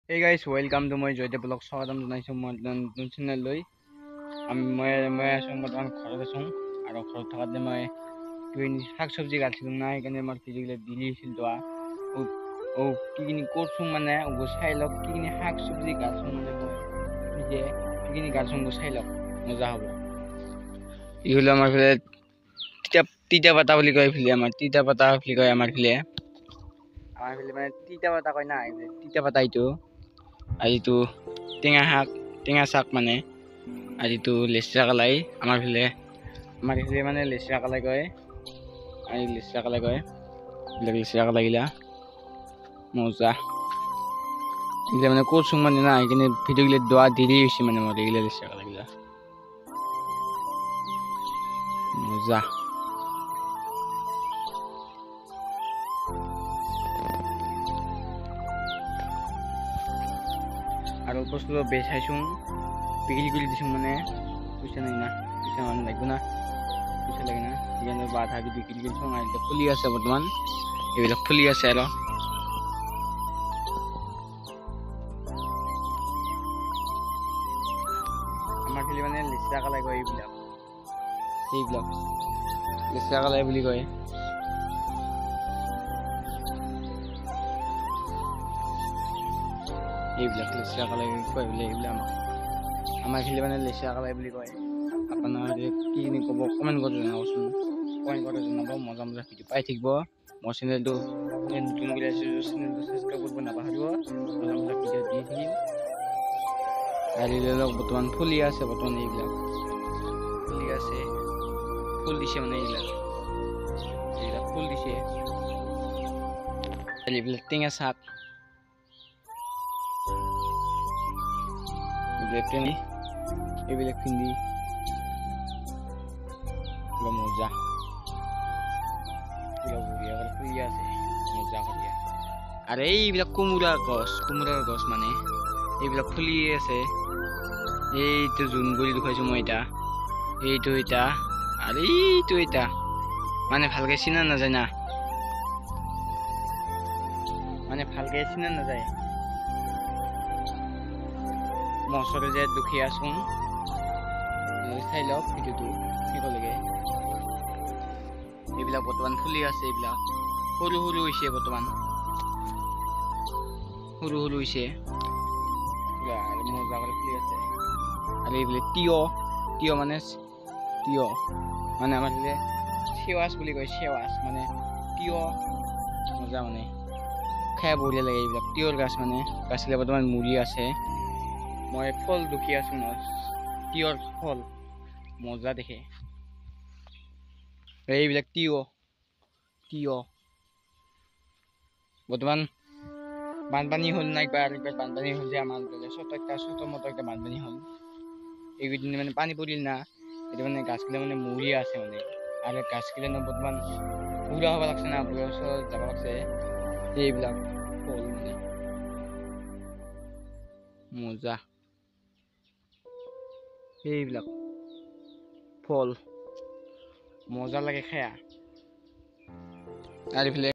Hey guys, welcome to my Joyde Blog. স্বাগতম জনাইছো মই নতুন চেনেল লৈ মই আছো বৰ্তমান ঘৰত আছো আৰু ঘৰত থকাতে মই শাক চব্জি কাটিছিলো না সেইকাৰণে মই ফিজিকেলি দিলি আছিল তো ও কিনি কৰছো মানে চাই লওক কিনি শাক চব্জি কাটছো মানে মই নিজে কিনি কাটছো চাই লওক মজা হ'ব ই হলো আমাৰ ফিলে তিতা পাতা বুলি কয় ফিলে আমাৰ তিতা পাতা বুলি কয় আমাৰ ফিলে মানে তিতা পাতা কয় না তিতা পাতা এইটো আর ইটো টেঙা শাক মানে আর ইটো লেচরা কালাই আমার ফিলে মানে লেচরা কালাই কয় আর লেচরা কালাই কয় লেচরা কালাই গিলা মজা এগুলা মানে করছুং মানে না এখানে ভিডিও গিলা দোয়া দিলেই হয়েছে মানে মরে এগুলা লেচরা কালাই গিলা মজা আর বস্তু বেচাইছুং বিক্রি করে দিছুং মানে পয়সা নাই না পয়সা মানে লাগবে না পয়সা লাগে না এখানে বাধা বিক্রি করছুং আর এটা ফুলি আছে বর্তমান এগুলা ফুলি আছে আর আমার ফিলি মানে লেচরা কালাই কয় এইবিলাক লেচরা কালাই বুলি কয় এইবিলাক লেচৰা কালাই কয় বোলে এইবিলাক আমাৰ খেলি মানে লেচৰা কালাই বুলি কয় আপোনাৰ কি ক'ব কমেণ্ট কৰি জনাবচোন কমেণ্ট কৰি জনাব মজা মজা ভিডিঅ' পাই থাকিব মোৰ চেনেলটো নতুন কৰি আছোঁ চেনেলটো ছাবস্ক্ৰাইব কৰিব নাপাহৰিব মজা মজা ভিডিঅ' দি থাকিম আৰু এইবিলাক বৰ্তমান ফুলি আছে বৰ্তমান এইবিলাক ফুলি আছে ফুল দিছে মানে এইবিলাক ফুল দিছে এইবিলাক টেঙা শাক এইবিলাক পিন্ধি মজা ফুলি আছে মজা কৰি আৰু এইবিলাক কোমোৰাৰ গছ মানে এইবিলাক ফুলি আছে এইটো জোন কৰি দেখুৱাইছো মই এইটো আৰু এইটো মানে ভালকে চিনা নাযায় না মচৰে যে দুখী আছো চাই লওক ভিডিঅ'টো শেষলৈকে এইবিলাক বৰ্তমান ফুলি আছে এইবিলাক সৰু হৈছে বৰ্তমান সৰু হৈছে মজা কৰি ফুলি আছে আৰু এইবিলাক তিয়হ মানে আমাৰ চেৱাচ বুলি কয় চেৱাচ মানে তিয়হ মজা মানে খাই বঢ়িয়া লাগে এইবিলাক তিয়হৰ গাছ মানে গাছবিলাক বৰ্তমান মৰি আছে মই ফল দুখি আছো তিয়হৰ ফল মজা দেখে এইবিলাক তিয়হ বৰ্তমান বানপানী হ'ল না একবাৰ বানপানী হ'ল যে আমাৰ ছোট মটো একটা বানপানী হ'ল এইকেইদিন মানে পানী পৰিল না এইটো মানে গাছগিলা মানে মৰি আছে মানে আৰু গাছগিলা বৰ্তমান বুঢ়া হ'ব লাগছে না বয়সত যাব লাগছে এইবিলাক ফল মানে মজা এইবিলাক ফল মজা লাগে খায়া আৰু এইফালে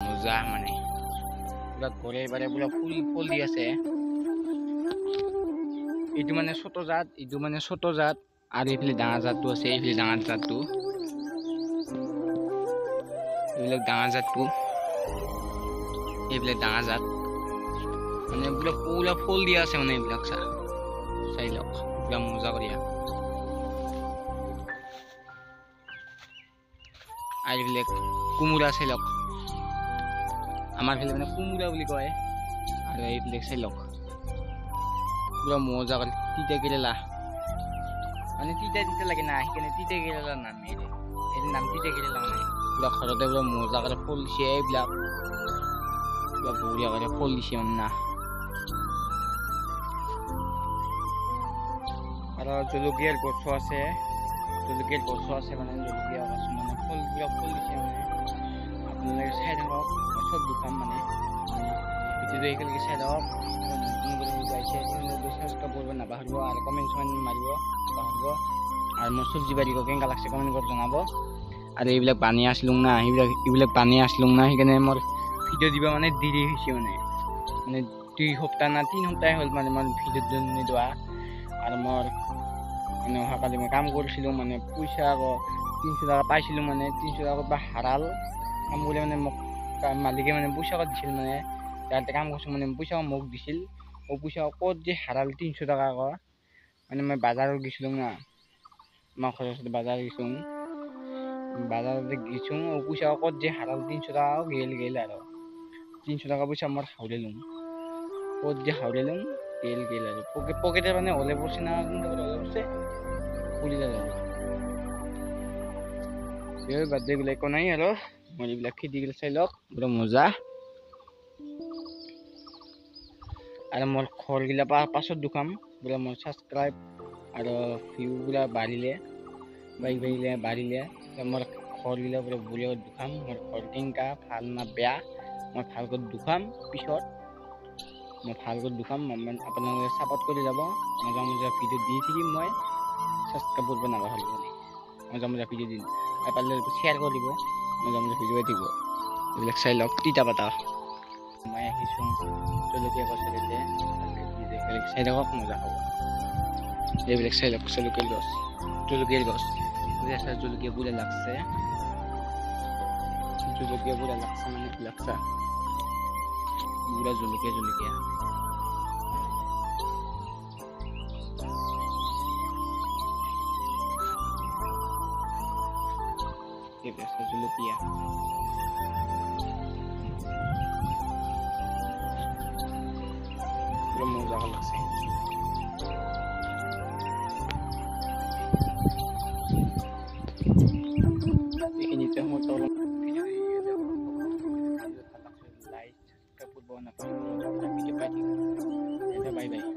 মজা মানে পুৰা ঘৰে বাৰে পুৰা ফুল দি আছে এইটো মানে ছোট জাত আৰু এইফালে ডাঙৰ জাতটো আছে এইফালে ডাঙৰ জাতটো এইবিলাক ডাঙৰ জাতটো এইবিলাক ডাঙৰ জাত মানে পুরা ফুল দিয়া আছে মানে এইবিলাক চাই লওক পুরা মজা করিয়া আর এইবিলাক কুমুরা চাই লওক আমার ফেলে মানে কুমুরা বলি কয় আর এইবিলাক চাই লওক পুরা মজা করে তিতা কেরেলা মানে তিতা লাগে না সেখানে তিতা কেরেলা নাম এর নাম তিতা কেরেলা মানে পুরা ঘরতে পুরা মজা করে ফুল দিছে এইবিলাক পুরা বঢ়িয়া করে ফুল দিছে মানে না আর জলকীয়ার গছ আছে মানে জলকীয়া গছ মানে ফুল দিছে মানে আপনাদের চাই থাকক সব দোকান মানে ভিডিওটো একেলগে চাই থাকক নতুন করে বুঝাইছে সাবস্ক্রাইব করবেন না পাহরিব আর কমেন্ট মারিব পাহরিব আর মোৰ সবজি বাড়ি কেনেকা লাগছে কমেন্ট কৰে জানাব আৰ এইবিলাক পানী আসলুং না এইবিলাক পানী আসলুং না সেইকাৰণে মোৰ ভিডিও দিবা মানে দেরি হয়েছে মানে 2 সপ্তাহ না 3 সপ্তাহ হল মানে মই ভিডিও নিদোৱা আৰ মোৰ মানে অহাকালি মই কাম কৰিছিলো মানে পইচা আকৌ 300 টাকা পাইছিলো মানে 300 টাকা বা হারাল কাম করে মানে মোক মালিকে মানে পয়সা দিছিল মানে যাতে কাম করছো মানে পয়সা মোক দিছিল ও পয়সা কত যে হারাল 300 টাকা আকৌ মানে মই বাজারত গেছিলাম না আমার ঘরের সাথে বাজারতে গেছুম ও পয়সা কত যে হারাল 300 টাকা গেল আর 300 টাকা পয়সা আমার হাওড়েলুম কত যে হাওড়েলুম গেল আর পকেটে মানে হলে পড়ছে না কিন্তু হলে পড়ছে পুলিশ যাব এই বাদে বিলাক কোন নাই আর মই এইবিলাক খেতি গিলা চাই লওক পুরা মজা আর মোর ঘর গিলা পাছত দুখাম পুরা মোর সাবস্ক্রাইব আর ভিউ গুলা বাড়িলে বাড়িলে মোর ঘর গিলা পুরা বুড়িয়া দুখাম মোর ঘর কেঙ্কা ভাল না বেয়া মই ভাল করে দুখাম পিছত মই ভাল করে দুখাম আপনাদের সাপোর্ট করে যাব মজা ভিডিও দিয়ে থাকিম মই সাবস্ক্রাইব করবেন না ভালো মজা ভিডিও দিন আর পারলে শেয়ার করে দিব মজা ভিডিও দিব এইবিলাক চাই লওক তিতা পাতা মই আহিছোঁ জলকীয়া গছতে চাই থাকক মজা হ'ব এইবিলাক চাই লওক জলকীয়াৰ গছ জলকীয়া পুৰা লাগছে মানে লাগছে পুৰা জলকীয়া এইবিলাক জলকীয়া মজা লাগছে এইখিনিতে মতো অলপ ভিডিও লাইক সাবস্ক্রাইব করবো না ভিডিও পাই বাই বাই